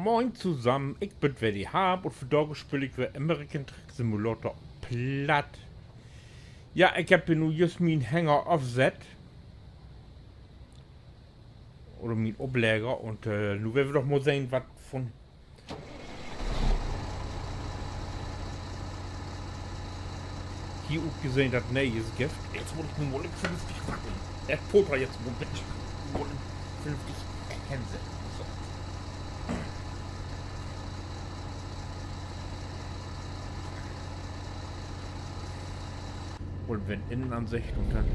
Moin zusammen, ich bin Weddy Hab und für Dauer spiele ich für American Truck Simulator platt. Ja, ich habe hier nur just mein Hänger offset. Oder mein Obläger und nun werden wir doch mal sehen, was von... Hier auch gesehen, das neues Gift. Jetzt muss ich nur mal vernünftig wackeln. Er Potter jetzt mal bitte. Vernünftig Hänse. So. Und wenn Innenansicht und dann...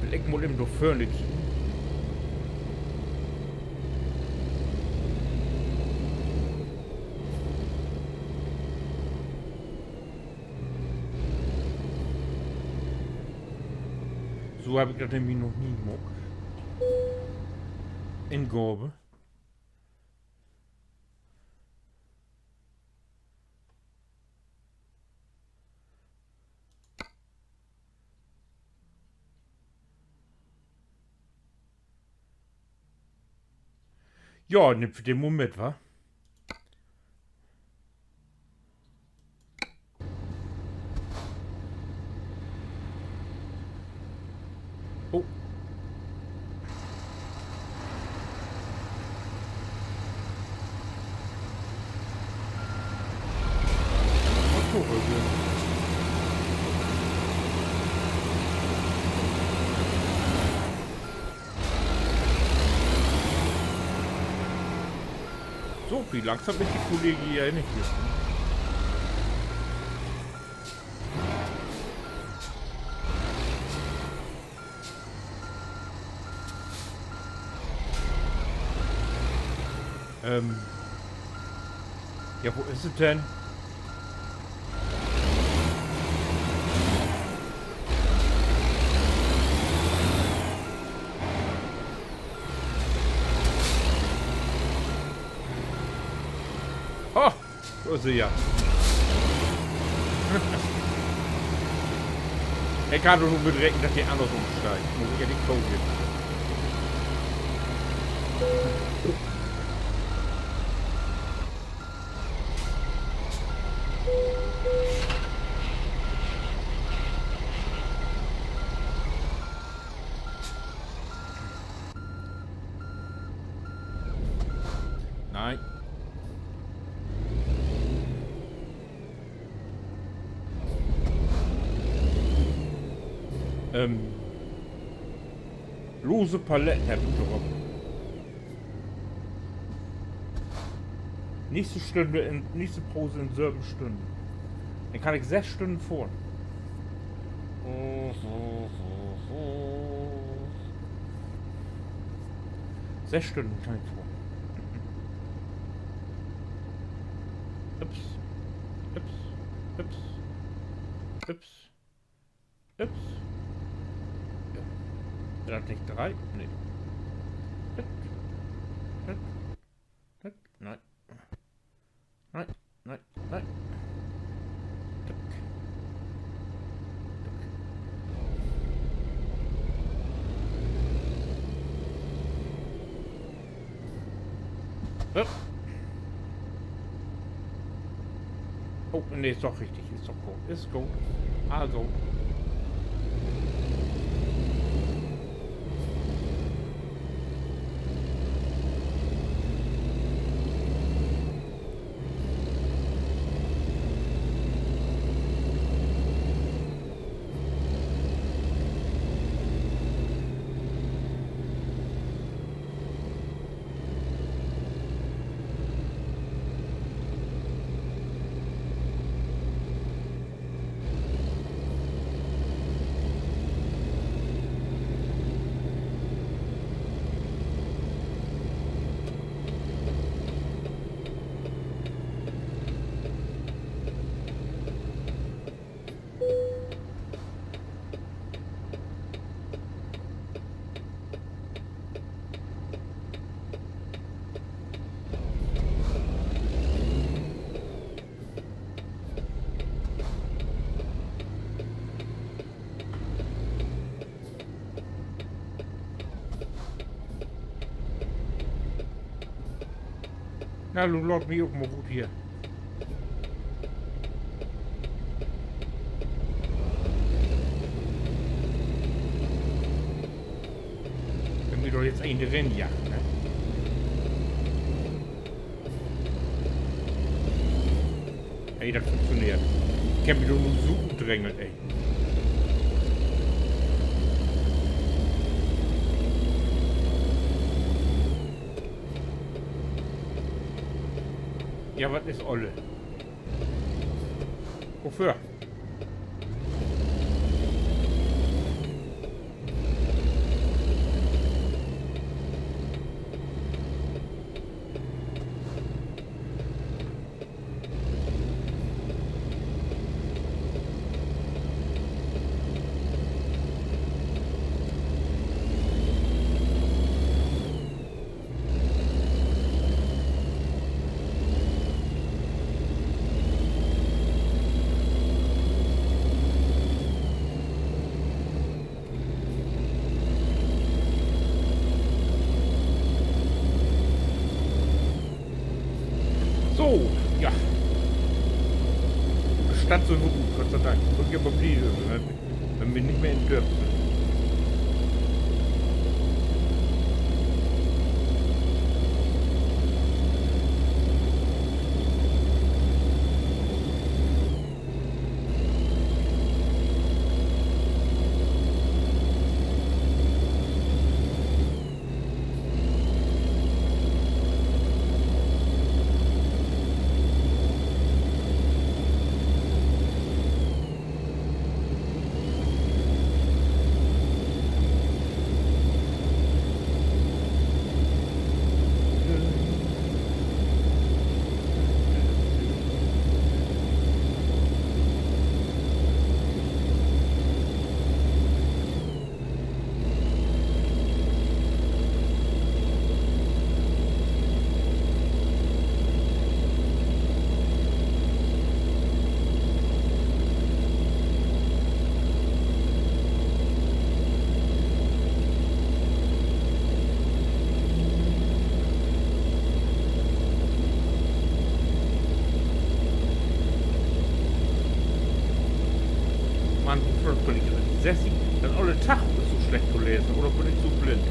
Will ich mal eben durch Förne kicken. So habe ich das nämlich noch nie gemacht. In Gorbe. Ja, nimm für den Moment, wa? Oh. Motorrübe. So, wie langsam ist die Kollege hier nicht hier. Ja, wo ist es denn? Oh, wo ist sie ja? Ich kann doch nur bedrecken, dass die anders umsteigt. Muss ich ja nicht kaufen. Nein. Lose Paletten habe ich drauf. Nächste Pause in 7 Stunden. Dann kann ich 6 Stunden fahren. Sechs Stunden kann ich fahren. Ups. Ups. Ups. Ups. Ups. Ja. Sind das nicht 3? Nee. Nein. Nein. Nein. Nein. Oh. Oh, nee, ist doch richtig. Ist doch gut. Ist gut. Also. Ja, du laat me ook maar goed hier. We moeten er jetzt een erin jagen, hè? Hey, dat functioneert. Ik heb je door een zoek gedrängelt, ey. Ja, was ist Olle? Wofür? So, ja. Stadt so gut, Gott sei Dank. Und aber blieben, wenn wir nicht mehr in Dörp sind. Mann, wofür bin ich gesessen? Dann alle Tag ist so schlecht zu lesen, oder bin ich zu blind?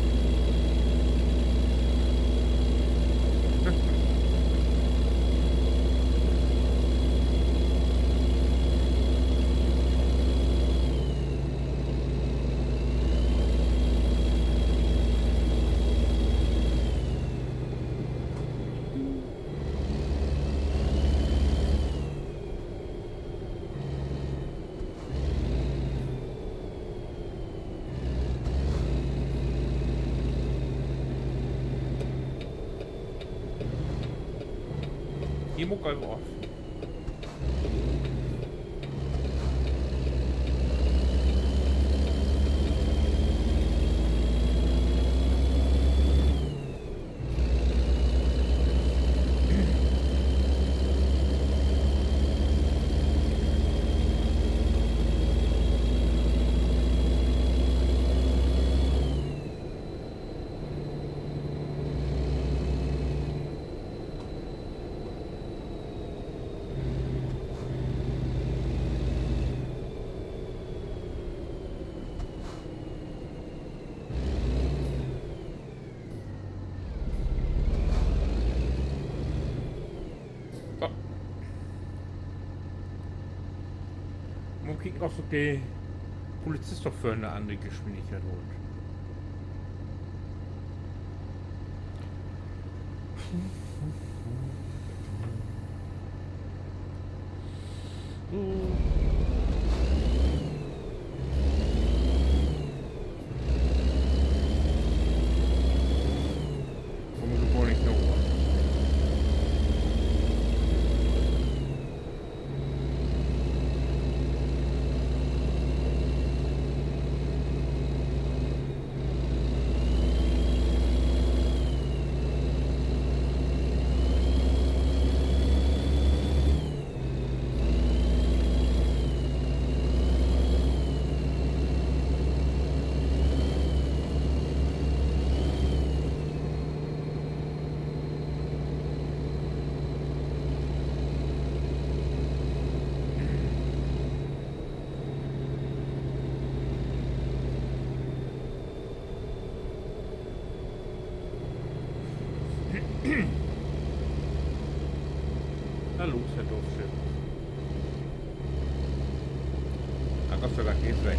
Hier muck einfach auf. So. Mal kicken, ob sich die Polizist doch für eine andere Geschwindigkeit holt. Kommer du på en knåa? Na los, Herr Dorfchef. Na Gott sei Dank geht's weg.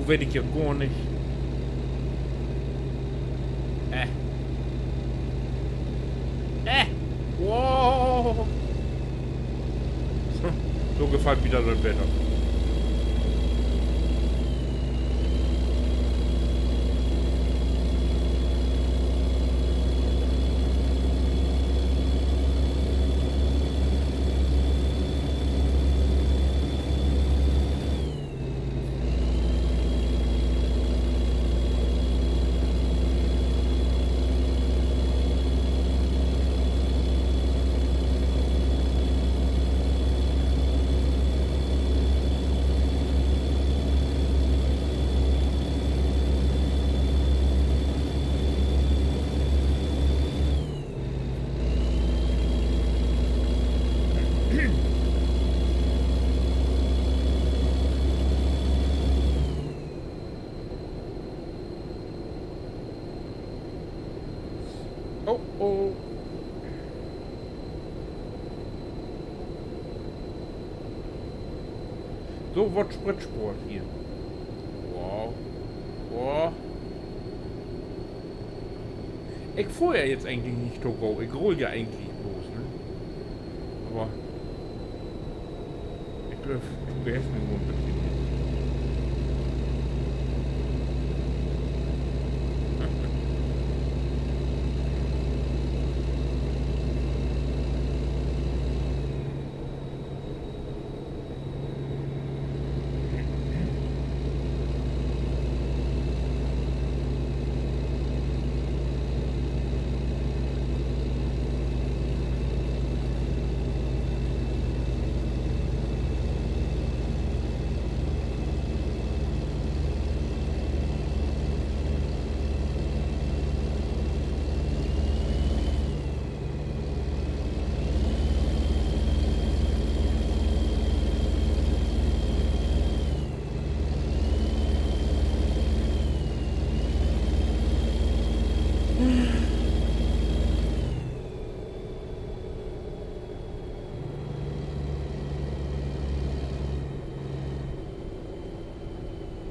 Werde ich ja gar nicht. Wow. So gefällt wieder das Wetter. Oh, oh. So wird Spritsport hier. Wow. Wow. Ich fuhr ja jetzt eigentlich nicht so go. Ich roll ja eigentlich bloß, ne? Aber ich glaube, ich beherrsche mich nur ein bisschen.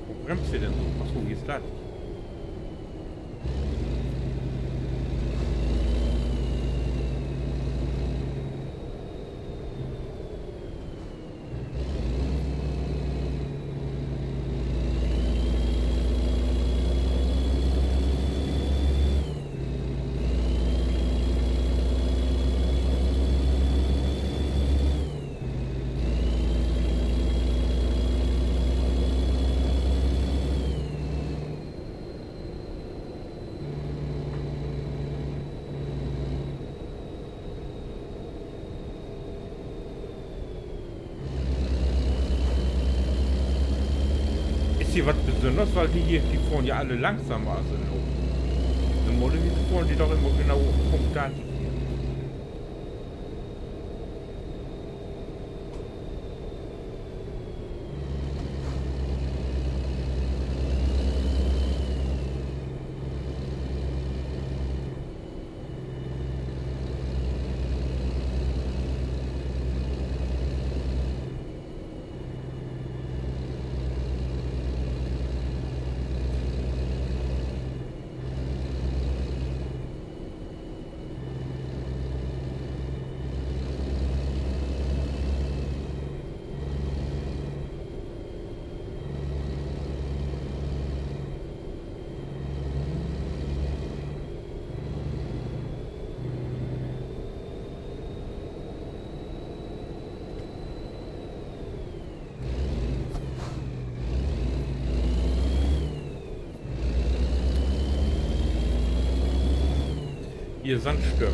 Wo bremst ihr denn so? Achso, wie ist das? Ist hier was Besonderes, weil die fahren ja alle langsamer als in Lob. Normalerweise fahren die doch immer genau Punkt da. Ihr Sandstürmer.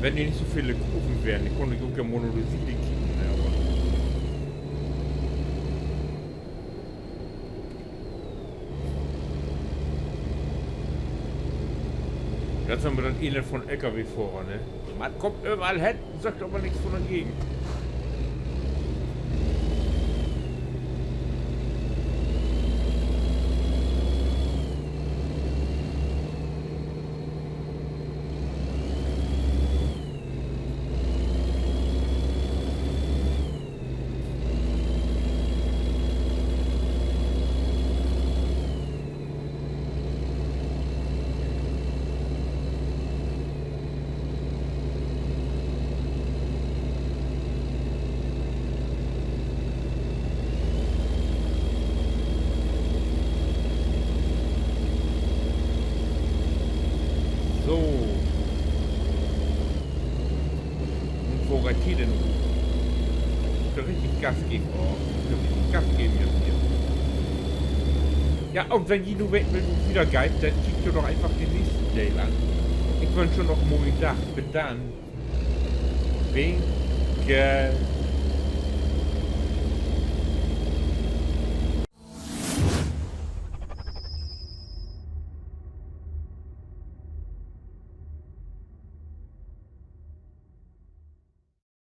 Wenn hier nicht so viele Kurven wären, ich konnte auch ja monolisierend kicken, ne, aber. Jetzt haben wir dann Elend von LKW-Fahrer, ne? Man kommt überall hin, sagt aber nichts von der Gegend. So. Und wo reicht hier denn? Ich will richtig Gas geben. Oh, ich will richtig Gas geben jetzt hier. Ja, und wenn Jino will wieder geil, dann schickt ihr doch einfach den nächsten Dale an. Ich wünsche schon noch einen Tag. Bis dann. Winke.